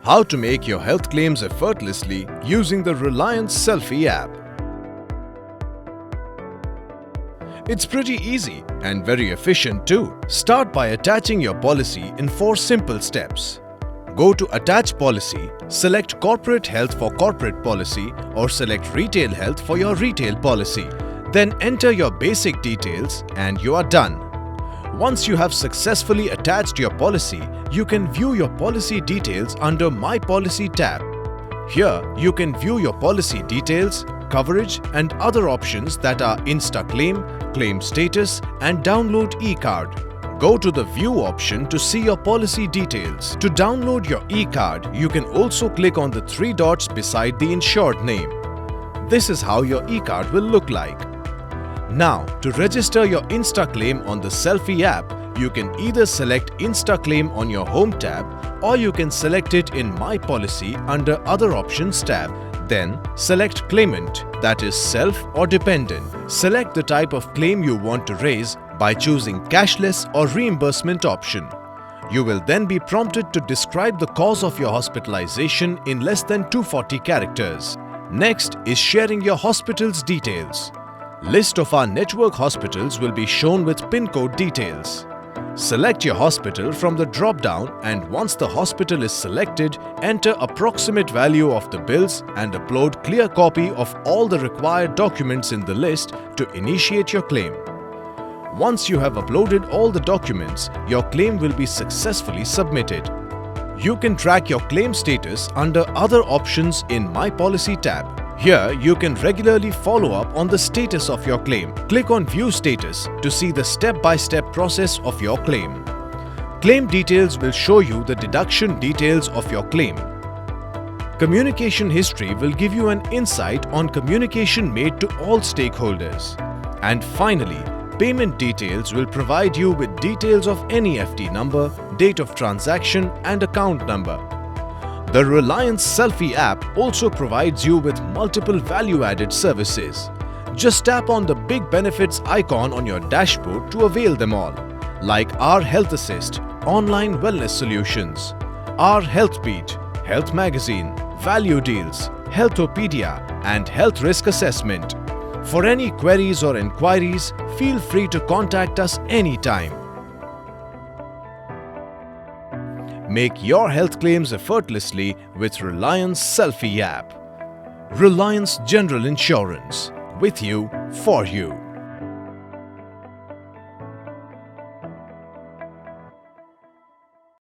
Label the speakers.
Speaker 1: How to make your health claims effortlessly using the Reliance Self-i App. It's pretty easy and very efficient too. Start by attaching your policy in 4 simple steps. Go to Attach Policy, select Corporate Health for Corporate Policy or select Retail Health for your Retail Policy. Then enter your basic details and you are done. Once you have successfully attached your policy, you can view your policy details under My Policy tab. Here, you can view your policy details, coverage and other options that are Insta Claim, Claim Status and Download e-card. Go to the View option to see your policy details. To download your e-card, you can also click on the 3 dots beside the insured name. This is how your e-card will look like. Now, to register your Insta Claim on the Self-i app, you can either select Insta Claim on your Home tab or you can select it in My Policy under Other Options tab. Then, select Claimant, that is self or dependent. Select the type of claim you want to raise by choosing Cashless or Reimbursement option. You will then be prompted to describe the cause of your hospitalization in less than 240 characters. Next is sharing your hospital's details. List of our network hospitals will be shown with PIN code details. Select your hospital from the drop-down and once the hospital is selected, enter approximate value of the bills and upload clear copy of all the required documents in the list to initiate your claim. Once you have uploaded all the documents, your claim will be successfully submitted. You can track your claim status under Other Options in My Policy tab. Here, you can regularly follow up on the status of your claim. Click on View Status to see the step-by-step process of your claim. Claim details will show you the deduction details of your claim. Communication history will give you an insight on communication made to all stakeholders. And finally, payment details will provide you with details of NEFT number, date of transaction and account number. The Reliance Self-i App also provides you with multiple value-added services. Just tap on the big benefits icon on your dashboard to avail them all, like our Health Assist, online wellness solutions, our Health Beat, Health Magazine, Value Deals, Healthopedia and Health Risk Assessment. For any queries or inquiries, feel free to contact us anytime. Make your health claims effortlessly with Reliance Self-i App. Reliance General Insurance. With you, for you.